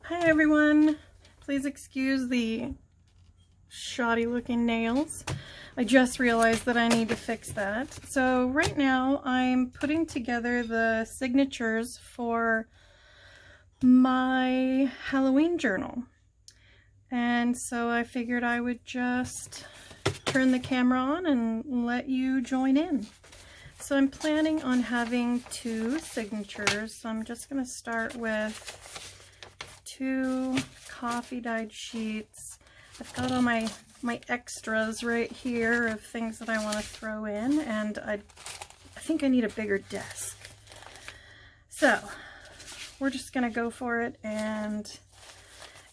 Hi everyone, please excuse the shoddy looking nails. I just realized that I need to fix that. So right now I'm putting together the signatures for my Halloween journal. And so I figured I would just turn the camera on and let you join in. So I'm planning on having 2 signatures. So I'm just going to start with 2 coffee dyed sheets. I've got all my extras right here of things that I want to throw in, and I think I need a bigger desk. So we're just going to go for it, and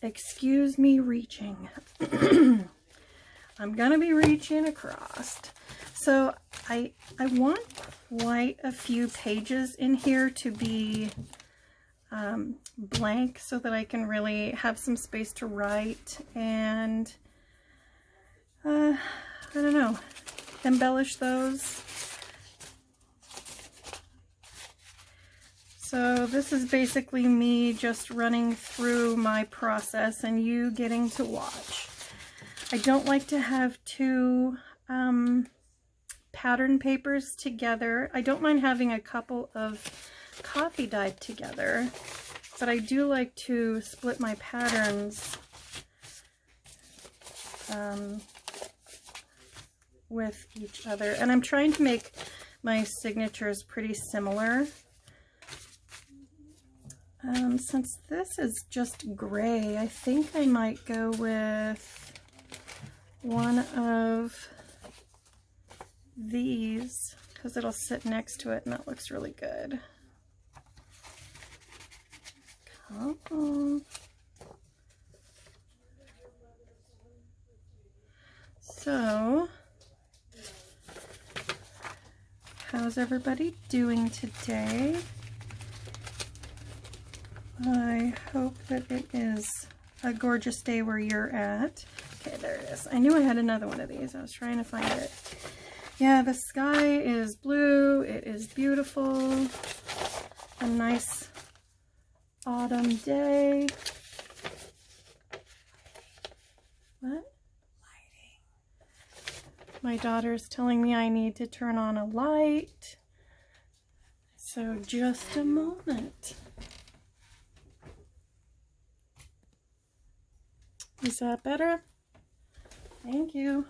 excuse me reaching. I'm going to be reaching across. So I want quite a few pages in here to be blank so that I can really have some space to write and I don't know, embellish those. So this is basically me just running through my process and you getting to watch. I don't like to have 2 pattern papers together. I don't mind having a couple of coffee dyed together, but I do like to split my patterns with each other. And I'm trying to make my signatures pretty similar. Since this is just gray, I think I might go with one of these because it'll sit next to it and that looks really good. Come on. So, how's everybody doing today? I hope that it is a gorgeous day where you're at. Okay, there it is. I knew I had another one of these. I was trying to find it. Yeah, the sky is blue. It is beautiful. A nice autumn day. What? Lighting. My daughter's telling me I need to turn on a light. So just a moment. Is that better? Thank you.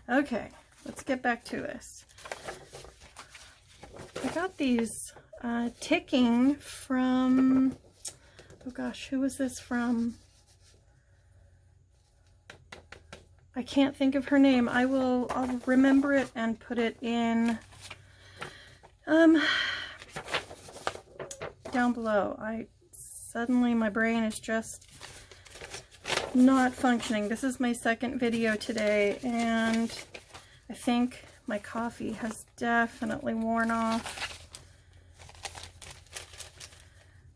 Okay, let's get back to this. I got these ticking from, oh gosh, who was this from? I can't think of her name. I'll remember it and put it in down below. Suddenly my brain is just not functioning. This is my second video today and I think my coffee has definitely worn off.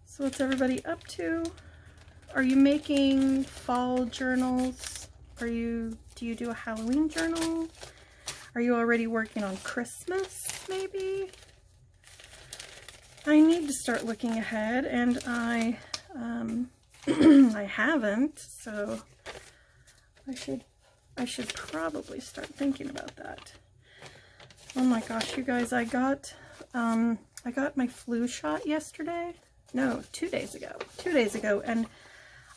So what's everybody up to? Are you making fall journals? Do you do a Halloween journal? Are you already working on Christmas maybe? I need to start looking ahead and I I haven't, so I should probably start thinking about that. Oh my gosh, you guys, I got my flu shot yesterday. No, 2 days ago. 2 days ago, and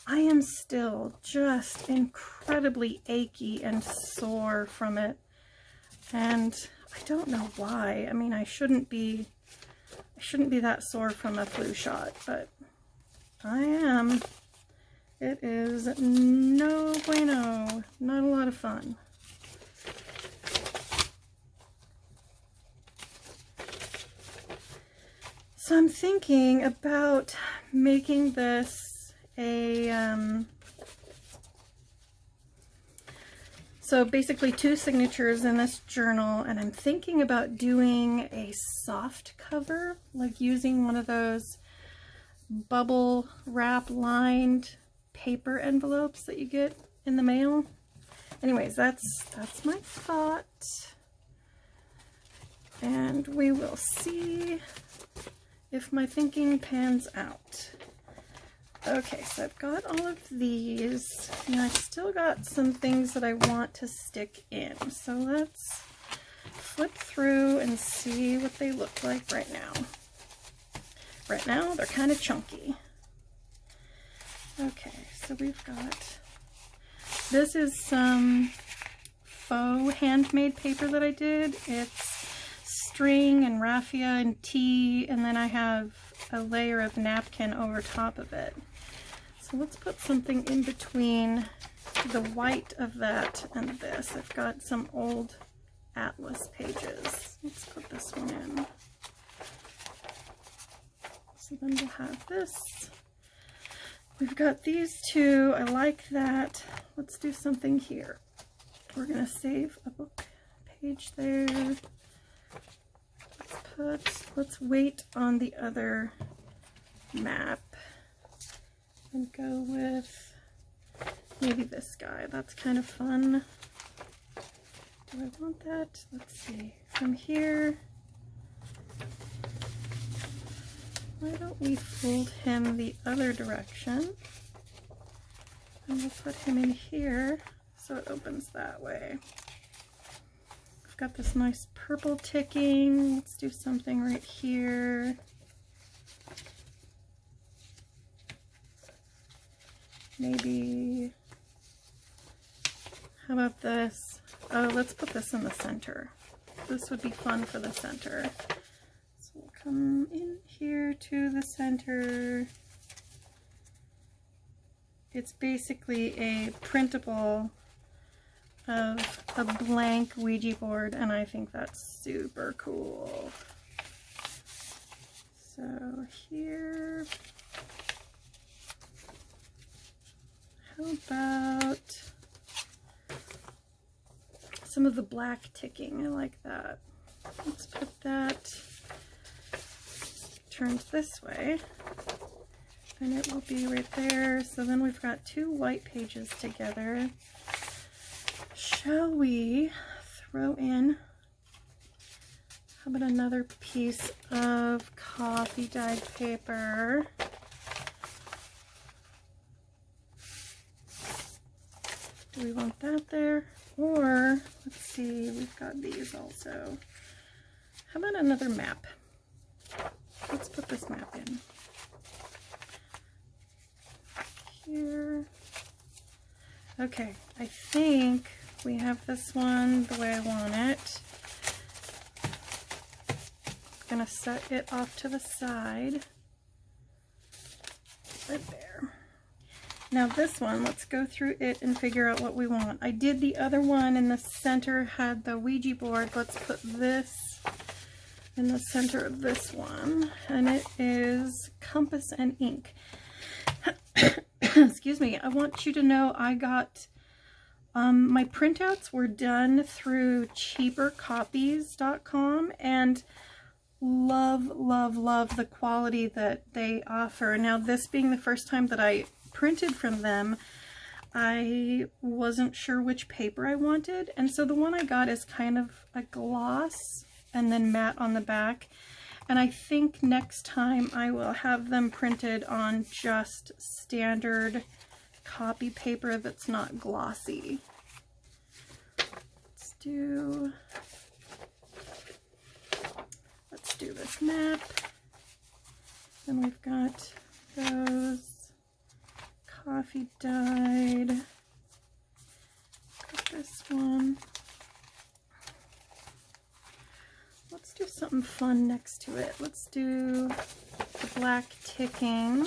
I am still just incredibly achy and sore from it. And I don't know why. I mean, I shouldn't be that sore from a flu shot, but I am. It is no bueno. Not a lot of fun. So I'm thinking about making this a, so basically 2 signatures in this journal, and I'm thinking about doing a soft cover, like using one of those bubble wrap lined paper envelopes that you get in the mail. Anyways, that's my thought, and we will see if my thinking pans out. Okay, so I've got all of these, and I've still got some things that I want to stick in. So let's flip through and see what they look like right now. Right now, they're kind of chunky. Okay, so we've got, this is some faux handmade paper that I did. It's string and raffia and tea, and then I have a layer of napkin over top of it. So let's put something in between the white of that and this. I've got some old atlas pages. Let's put this one in. So then we'll have this. We've got these two. I like that. Let's do something here. We're going to save a book page there. Let's wait on the other map and go with maybe this guy. That's kind of fun. Do I want that? Let's see. From here, why don't we fold him the other direction? And we'll put him in here so it opens that way. I've got this nice purple ticking. Let's do something right here. Maybe, how about this? Oh, let's put this in the center. This would be fun for the center. So we'll come in here to the center. It's basically a printable of a blank Ouija board, and I think that's super cool. So here, how about some of the black ticking? I like that. Let's put that turned this way, and it will be right there. So then we've got two white pages together. Shall we throw in, how about another piece of coffee dyed paper? Do we want that there? Or, let's see, we've got these also. How about another map? Let's put this map in. Here. Okay, I think we have this one the way I want it. I'm gonna set it off to the side. Right there. Now this one, let's go through it and figure out what we want. I did the other one in the center, had the Ouija board. Let's put this in the center of this one. And it is compass and ink. Excuse me. I want you to know I got, my printouts were done through cheapercopies.com, and love, love, love the quality that they offer. Now this being the first time that I printed from them, I wasn't sure which paper I wanted, and so the one I got is kind of a gloss and then matte on the back, and I think next time I will have them printed on just standard copy paper that's not glossy. Let's do this map. Then we've got those coffee dyed. Got this one. Let's do something fun next to it. Let's do the black ticking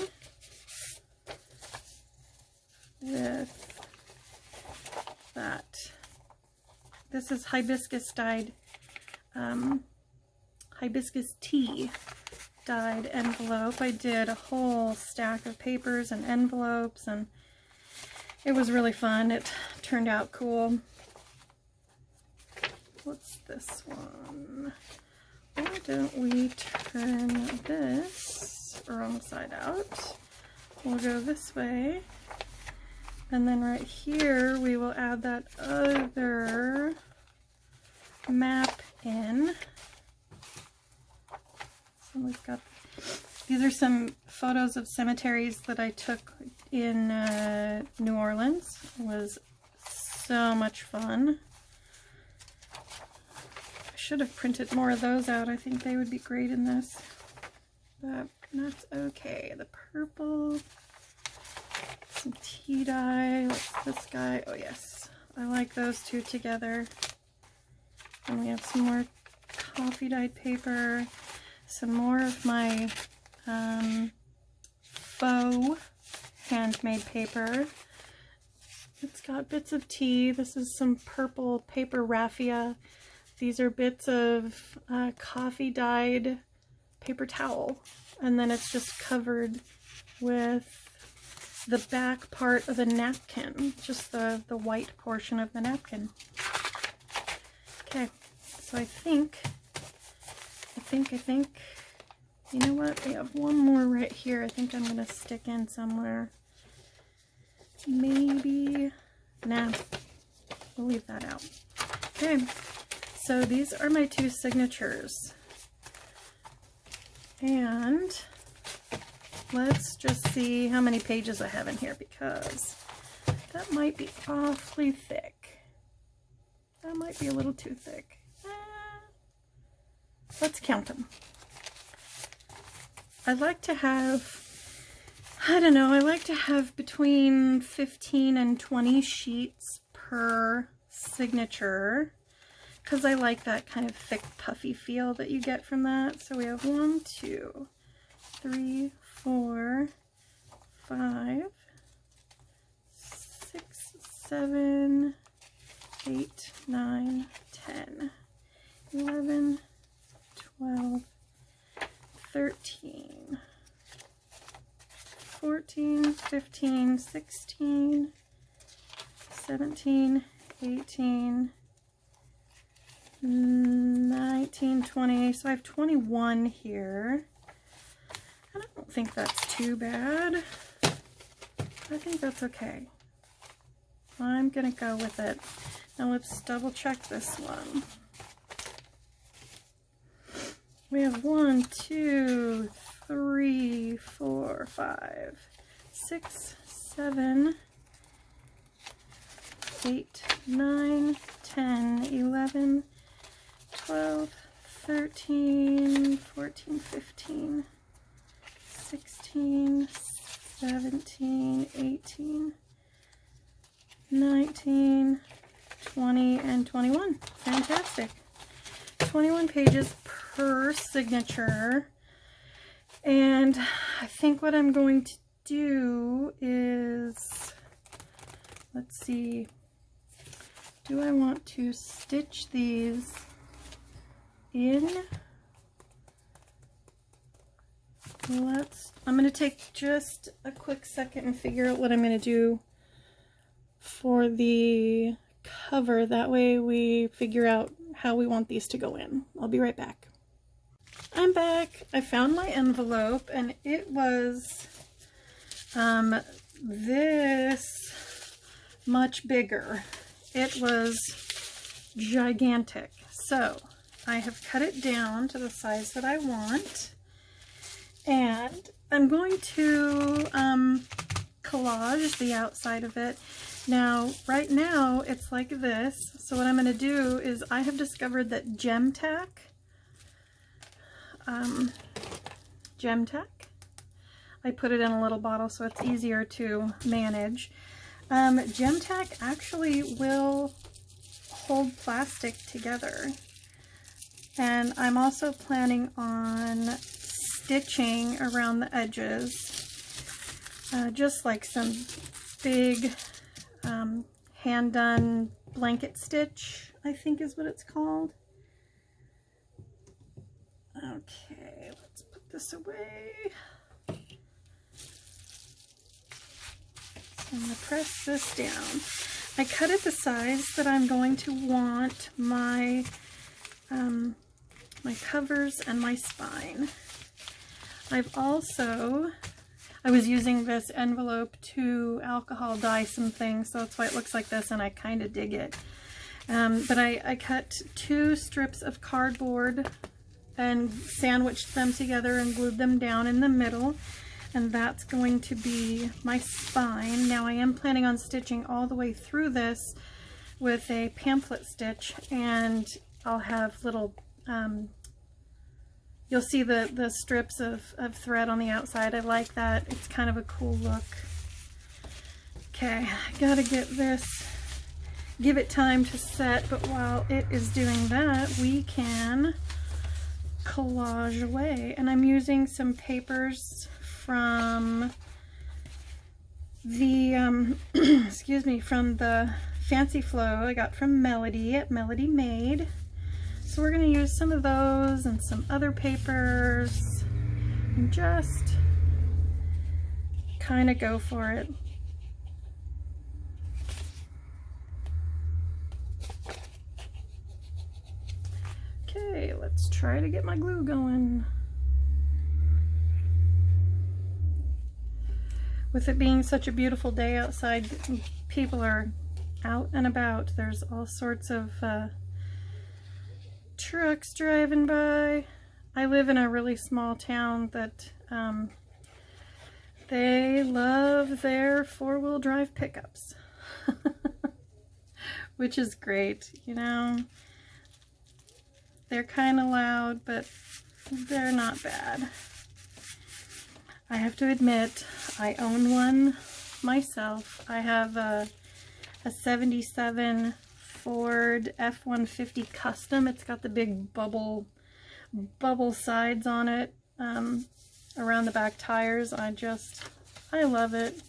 with that. This is hibiscus dyed, hibiscus tea dyed envelope. I did a whole stack of papers and envelopes, and it was really fun. It turned out cool. What's this one? Why don't we turn this wrong side out? We'll go this way, and then right here we will add that other map in. So we've got These are some photos of cemeteries that I took in New Orleans. It was so much fun. I should have printed more of those out. I think they would be great in this, but that's okay. The purple, some tea dye. What's this guy? Oh yes, I like those two together. And we have some more coffee dyed paper, some more of my faux handmade paper. It's got bits of tea. This is some purple paper raffia. These are bits of coffee dyed paper towel, and then it's just covered with the back part of the napkin, just the white portion of the napkin. Okay, so I think, you know what? I have one more right here. I think I'm gonna stick in somewhere. Maybe, nah, we'll leave that out. Okay, so these are my two signatures. And let's just see how many pages I have in here, because that might be awfully thick. That might be a little too thick. Let's count them. I like to have, I don't know, I like to have between 15 and 20 sheets per signature, because I like that kind of thick, puffy feel that you get from that. So we have 1, 2, 3, 4, 5, 6, 7, 8, 9, 10, 11, 12, 13, 14, 15, 16, 17, 18, 19, 20. So I have 21 here. And I don't think that's too bad. I think that's okay. I'm gonna go with it. Now let's double check this one. We have 1, 2, 3, 4, 5, 6, 7, 8, 9, 10, 11, 12, 13, 14, 15, 16, 17, 18, 19, 20, and 21. Fantastic. 21 pages per signature. And I think what I'm going to do is, let's see, do I want to stitch these in? I'm going to take just a quick second and figure out what I'm going to do for the cover. That way we figure out how we want these to go in. I'll be right back. I'm back. I found my envelope, and it was this much bigger. It was gigantic. So I have cut it down to the size that I want, and I'm going to collage the outside of it. Now, right now, it's like this. So what I'm going to do is, I have discovered that gem tack, I put it in a little bottle so it's easier to manage. Gem tack actually will hold plastic together. And I'm also planning on stitching around the edges, just like some big hand-done blanket stitch, I think is what it's called. Okay, let's put this away. So I'm going to press this down. I cut it the size that I'm going to want my my covers and my spine. I was using this envelope to alcohol dye some things, so that's why it looks like this, and I kind of dig it. But I cut 2 strips of cardboard and sandwiched them together and glued them down in the middle. And that's going to be my spine. Now I am planning on stitching all the way through this with a pamphlet stitch, and I'll have little, you'll see the strips of thread on the outside. I like that. It's kind of a cool look. Okay, I gotta get this, give it time to set, but while it is doing that, we can collage away. And I'm using some papers from the, excuse me, from the Fancy Flow I got from Melody at Melody Made. So we're going to use some of those and some other papers and just kind of go for it. Okay, let's try to get my glue going. With it being such a beautiful day outside, people are out and about. There's all sorts of trucks driving by. I live in a really small town that they love their four-wheel drive pickups, which is great, you know. They're kind of loud, but they're not bad. I have to admit, I own one myself. I have a 77 Ford F-150 Custom. It's got the big bubble sides on it around the back tires. I love it.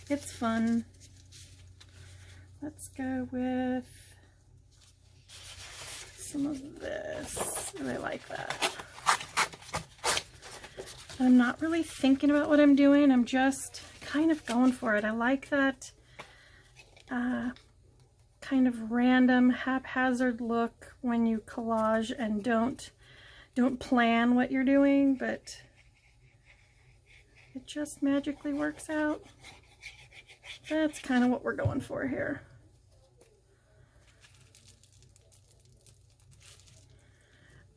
It's fun. Let's go with some of this. I really like that. I'm not really thinking about what I'm doing. I'm just kind of going for it. I like that kind of random, haphazard look when you collage and don't plan what you're doing, but it just magically works out. That's kind of what we're going for here.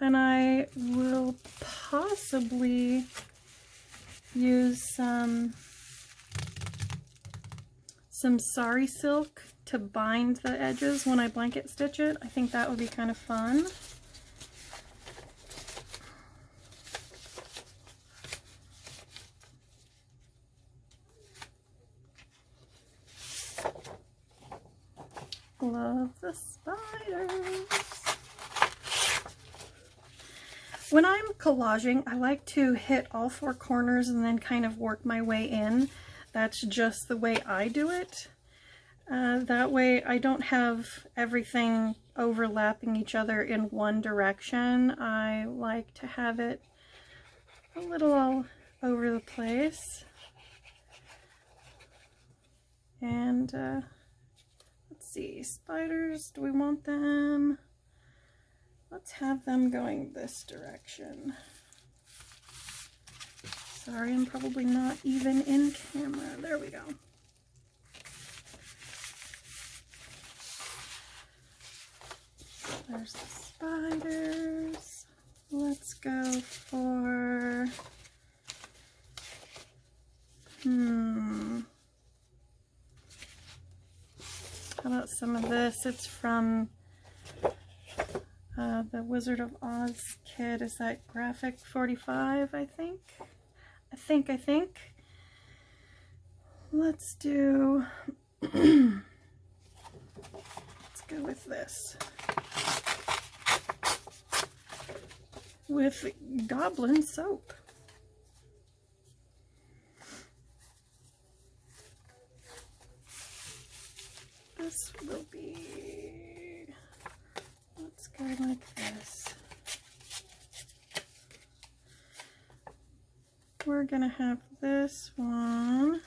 And I will possibly use some sari silk to bind the edges when I blanket stitch it. I think that would be kind of fun. Love the spiders. When I'm collaging, I like to hit all four corners and then kind of work my way in. That's just the way I do it. That way I don't have everything overlapping each other in one direction. I like to have it a little all over the place. And let's see, spiders, do we want them? Let's have them going this direction. Sorry, I'm probably not even in camera. There we go. There's the spiders. Let's go for, how about some of this? It's from the Wizard of Oz kit. Is that Graphic 45, I think? I think. Let's do, let's go with this. With Goblin soap. This will be, let's go like this. We're gonna have this one.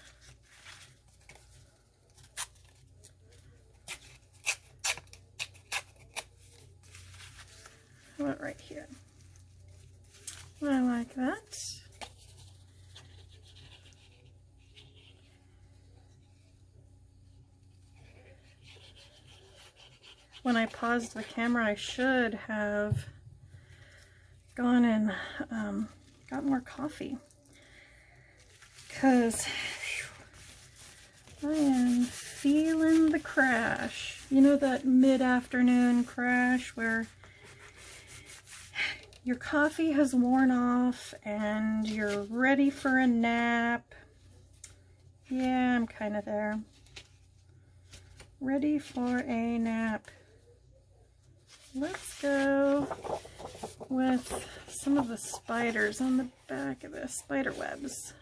How about right here? I like that. When I paused the camera, I should have gone and got more coffee, because I am feeling the crash. You know, that mid-afternoon crash where your coffee has worn off and you're ready for a nap. Yeah, I'm kind of there. Ready for a nap. Let's go with some of the spiders on the back of this, spider webs.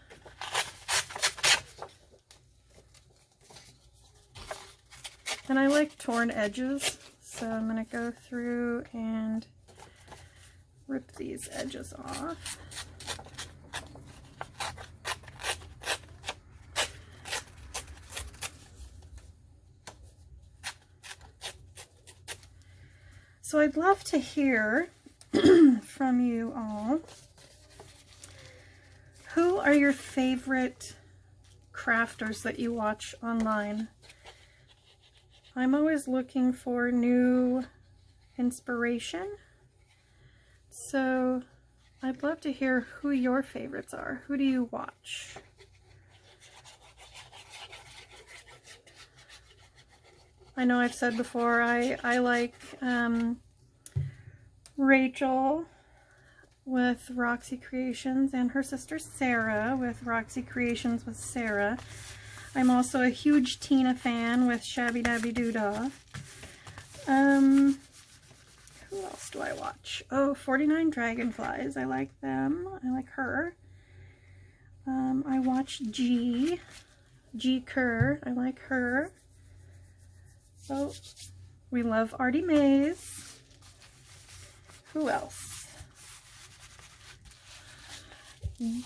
And I like torn edges, so I'm going to go through and rip these edges off. So I'd love to hear from you all. Who are your favorite crafters that you watch online? I'm always looking for new inspiration. So I'd love to hear who your favorites are. Who do you watch? I know I've said before, I like Rachel with Roxy Creations and her sister Sarah with Roxy Creations with Sarah. I'm also a huge Tina fan with Shabby Dabby Doodah. Who else do I watch? Oh, 49 Dragonflies. I like them. I like her. I watch G Kerr. I like her. Oh, we love Artie Mays. Who else?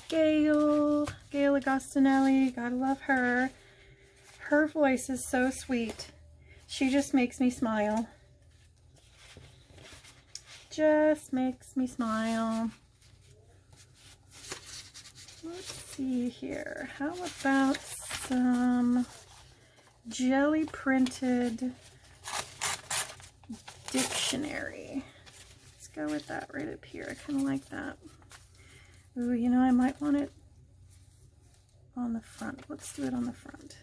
Gail Agostinelli. Gotta love her. Her voice is so sweet. She just makes me smile. Just makes me smile. Let's see here. How about some jelly printed dictionary? Let's go with that right up here. I kind of like that. Ooh, you know, I might want it on the front. Let's do it on the front.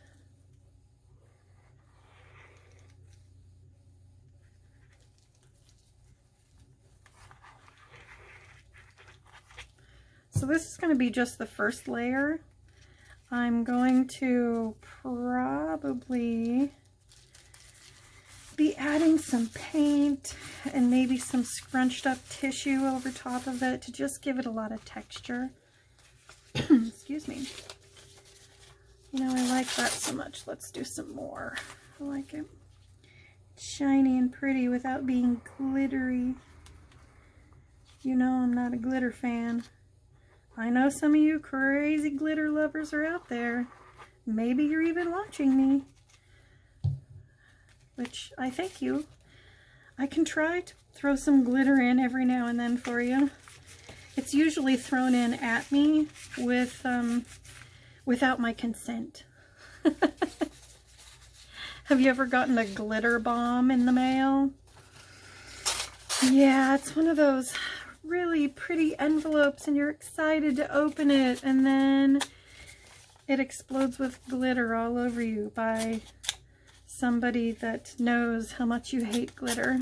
So this is going to be just the first layer. I'm going to probably be adding some paint and maybe some scrunched up tissue over top of it to just give it a lot of texture. Excuse me. You know, I like that so much. Let's do some more. I like it shiny and pretty without being glittery. You know I'm not a glitter fan. I know some of you crazy glitter lovers are out there. Maybe you're even watching me. Which, I thank you. I can try to throw some glitter in every now and then for you. It's usually thrown in at me with, without my consent. Have you ever gotten a glitter bomb in the mail? Yeah, it's one of those really pretty envelopes and you're excited to open it and then it explodes with glitter all over you by somebody that knows how much you hate glitter.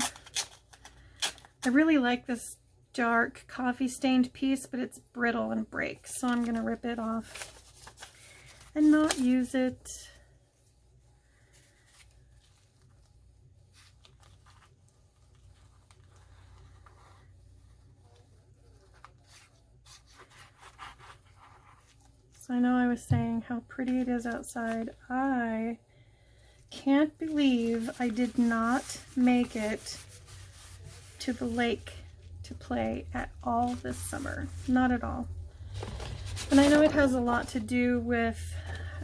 I really like this dark coffee stained piece, but it's brittle and breaks, so I'm gonna rip it off and not use it. So I know I was saying how pretty it is outside. I can't believe I did not make it to the lake to play at all this summer. Not at all. And I know it has a lot to do with,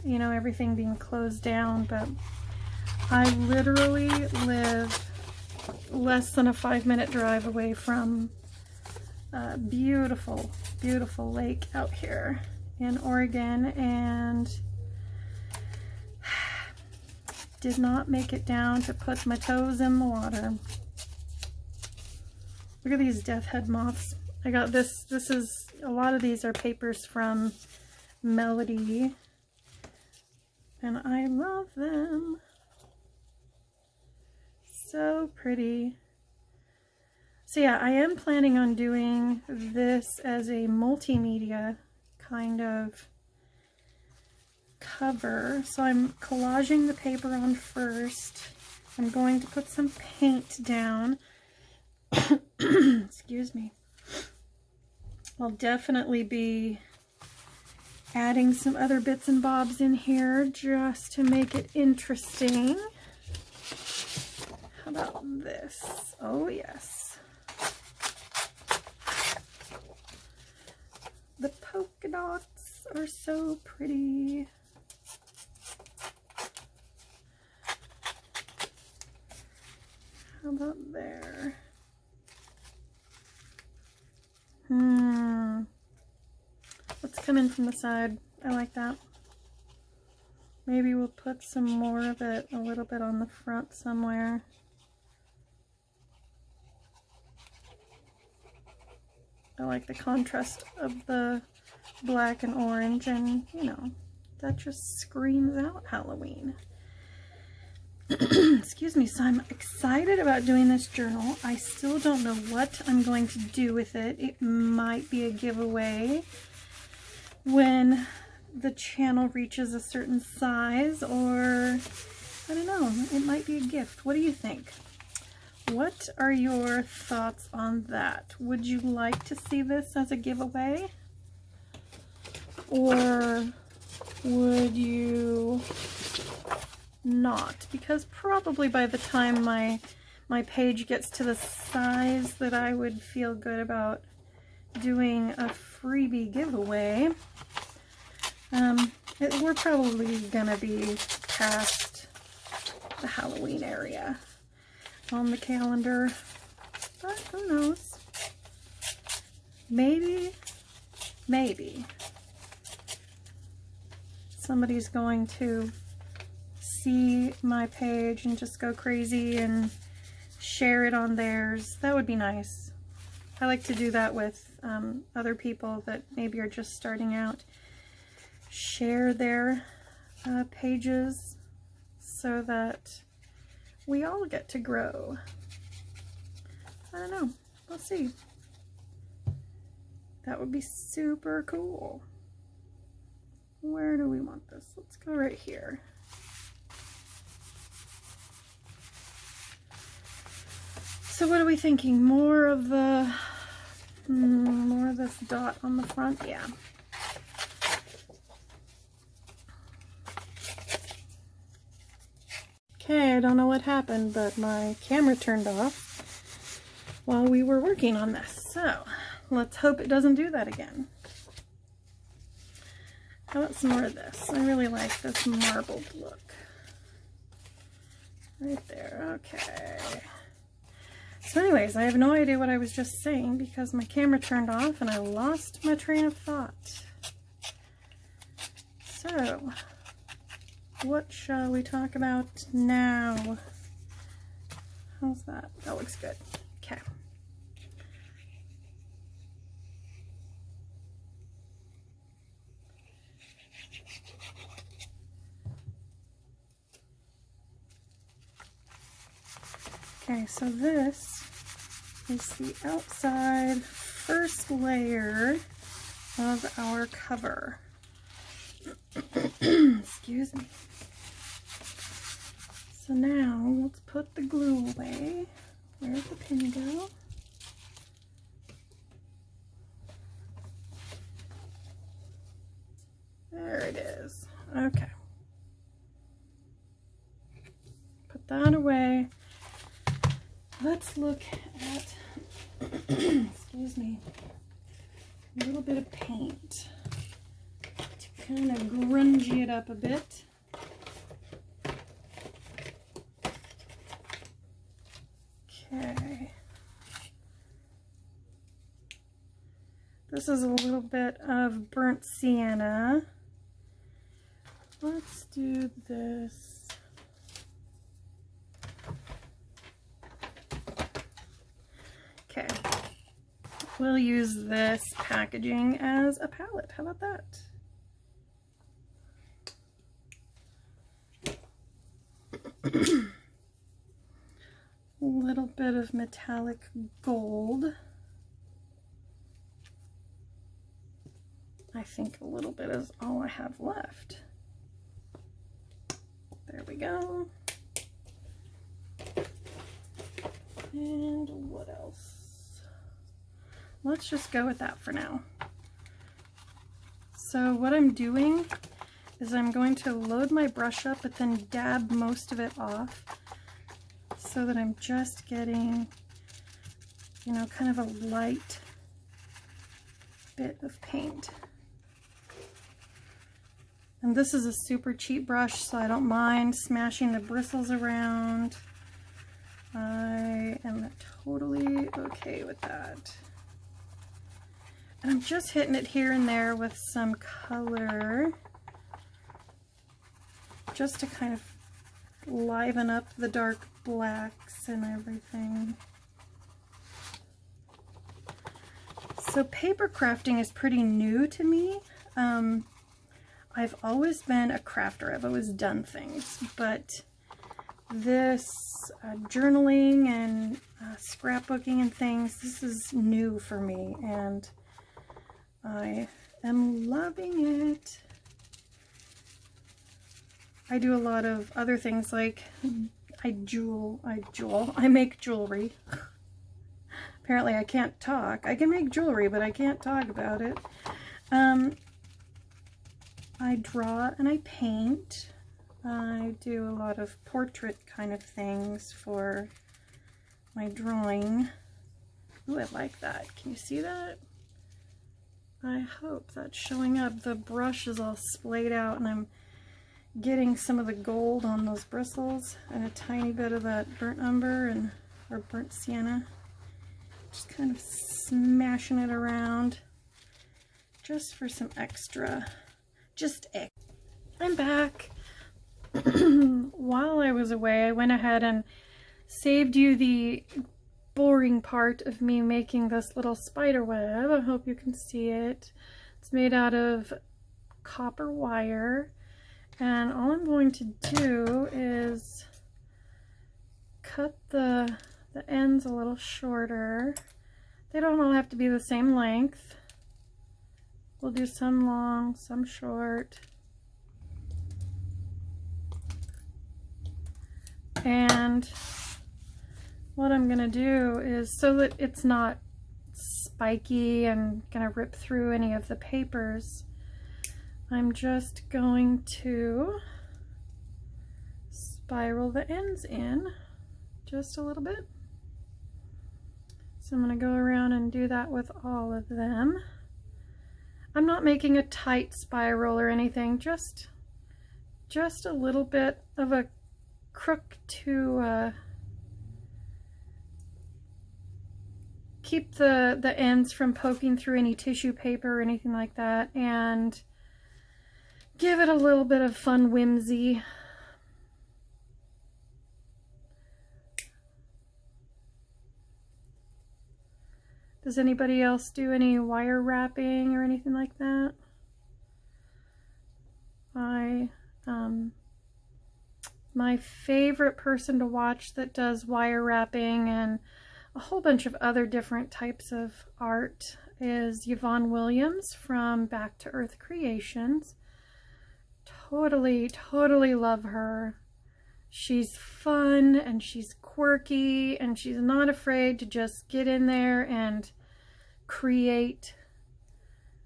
you know, everything being closed down, but I literally live less than a 5-minute drive away from a beautiful, beautiful lake out here in Oregon, and did not make it down to put my toes in the water. Look at these death head moths. I got this. This is, a lot of these are papers from Melody, and I love them. So pretty. So yeah, I am planning on doing this as a multimedia kind of cover. So I'm collaging the paper on first. I'm going to put some paint down. Excuse me. I'll definitely be adding some other bits and bobs in here just to make it interesting. How about this? Oh yes. The polka dots are so pretty. How about there? Let's come in from the side. I like that. Maybe we'll put some more of it a little bit on the front somewhere. I like the contrast of the black and orange, and you know, that just screams out Halloween. Excuse me. So I'm excited about doing this journal. I still don't know what I'm going to do with it. It might be a giveaway when the channel reaches a certain size, or I don't know, it might be a gift. What do you think? What are your thoughts on that? Would you like to see this as a giveaway? Or would you not? Because probably by the time my page gets to the size that I would feel good about doing a freebie giveaway, we're probably gonna be past the Halloween area on the calendar, but who knows? Maybe somebody's going to see my page and just go crazy and share it on theirs. That would be nice. I like to do that with other people that maybe are just starting out. Share their pages so that we all get to grow. I don't know. We'll see. That would be super cool. Where do we want this? Let's go right here. So what are we thinking? More of this dot on the front? Yeah. Okay, I don't know what happened, but my camera turned off while we were working on this. So let's hope it doesn't do that again. How about some more of this? I really like this marbled look. Right there, okay. So anyways, I have no idea what I was just saying because my camera turned off and I lost my train of thought. So, what shall we talk about now? How's that? That looks good. Okay. Okay, so this is the outside first layer of our cover. Excuse me. So now let's put the glue away. Where'd the pin go? There it is. Okay. Put that away. Let's look at, excuse me, a little bit of paint to kind of grungy it up a bit. Okay. This is a little bit of burnt sienna. Let's do this. we'll use this packaging as a palette. How about that? A little bit of metallic gold. I think a little bit is all I have left. There we go. And what else? Let's just go with that for now. So what I'm doing is I'm going to load my brush up but then dab most of it off so that I'm just getting, you know, kind of a light bit of paint. And this is a super cheap brush, so I don't mind smashing the bristles around. I am totally okay with that. And I'm just hitting it here and there with some color, just to kind of liven up the dark blacks and everything. So paper crafting is pretty new to me. I've always been a crafter. I've always done things, but this journaling and scrapbooking and things, this is new for me, and I am loving it. I do a lot of other things, like I make jewelry. Apparently I can't talk. I can make jewelry, but I can't talk about it. I draw and I paint. I do a lot of portrait kind of things for my drawing. Ooh, I like that. Can you see that? I hope that's showing up. The brush is all splayed out and I'm getting some of the gold on those bristles and a tiny bit of that burnt umber or burnt sienna. Just kind of smashing it around just for some extra. I'm back. While I was away, I went ahead and saved you the boring part of me making this little spider web. I hope you can see it. It's made out of copper wire, and all I'm going to do is cut the ends a little shorter. They don't all have to be the same length. We'll do some long, some short. And what I'm gonna do is, so that it's not spiky and gonna rip through any of the papers, I'm just going to spiral the ends in just a little bit. So I'm gonna go around and do that with all of them. I'm not making a tight spiral or anything, just a little bit of a crook to keep the ends from poking through any tissue paper or anything like that, and give it a little bit of fun whimsy. Does anybody else do any wire wrapping or anything like that? My favorite person to watch that does wire wrapping and a whole bunch of other different types of art is Yvonne Williams from Back to Earth Creations. Totally love her. She's fun and she's quirky and she's not afraid to just get in there and create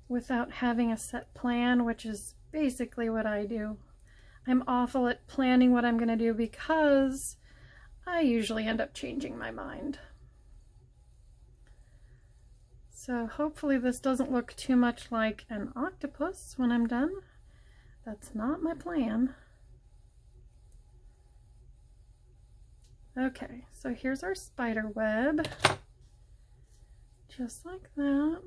without having a set plan, which is basically what I do. I'm awful at planning what I'm going to do because I usually end up changing my mind. So hopefully this doesn't look too much like an octopus when I'm done. That's not my plan. Okay, so here's our spider web. Just like that.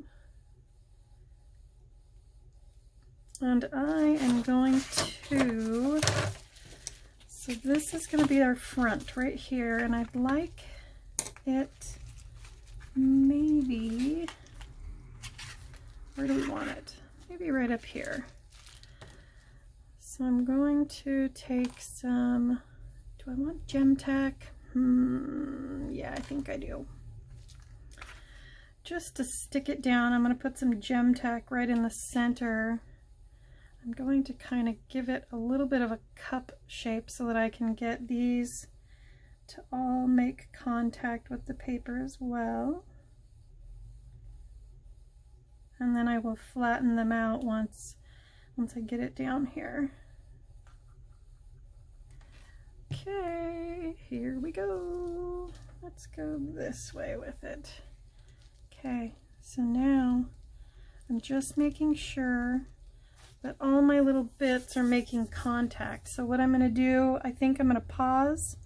And I am going to, so this is going to be our front right here, and I'd like it maybe Where do we want it? Maybe right up here. So I'm going to take some, do I want gem tack? Yeah, I think I do. Just to stick it down, I'm going to put some gem tack right in the center. I'm going to kind of give it a little bit of a cup shape so that I can get these to all make contact with the paper as well. And then I will flatten them out once I get it down here. Okay, here we go. Let's go this way with it. Okay, so now I'm just making sure that all my little bits are making contact. So what I'm going to do, I think I'm going to pause,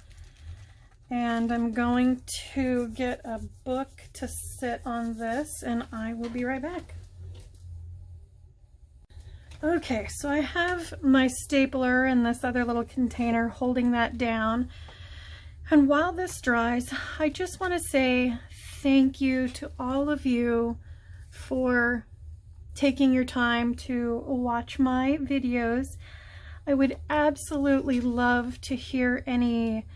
and I'm going to get a book to sit on this, and I will be right back. Okay, so I have my stapler in this other little container holding that down. And while this dries, I just want to say thank you to all of you for taking your time to watch my videos. I would absolutely love to hear any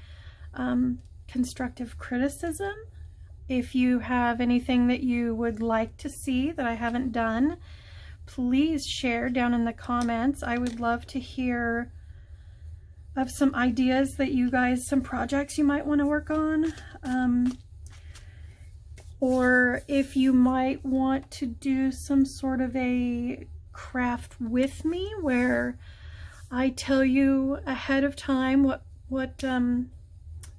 constructive criticism. If you have anything that you would like to see that I haven't done, please share down in the comments. I would love to hear of some ideas that you guys, some projects you might want to work on. Or if you might want to do some sort of a craft with me where I tell you ahead of time what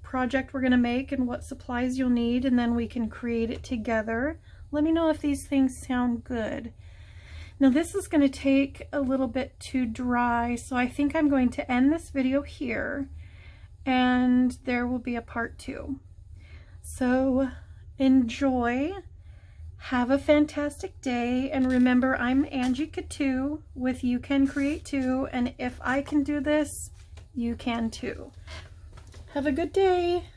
project we're going to make and what supplies you'll need, and then we can create it together. Let me know if these things sound good. Now this is going to take a little bit to dry, so I think I'm going to end this video here, and there will be a part 2. So enjoy, have a fantastic day, and remember, I'm Angie Coutu with You Can Create Too, and if I can do this, you can too. Have a good day.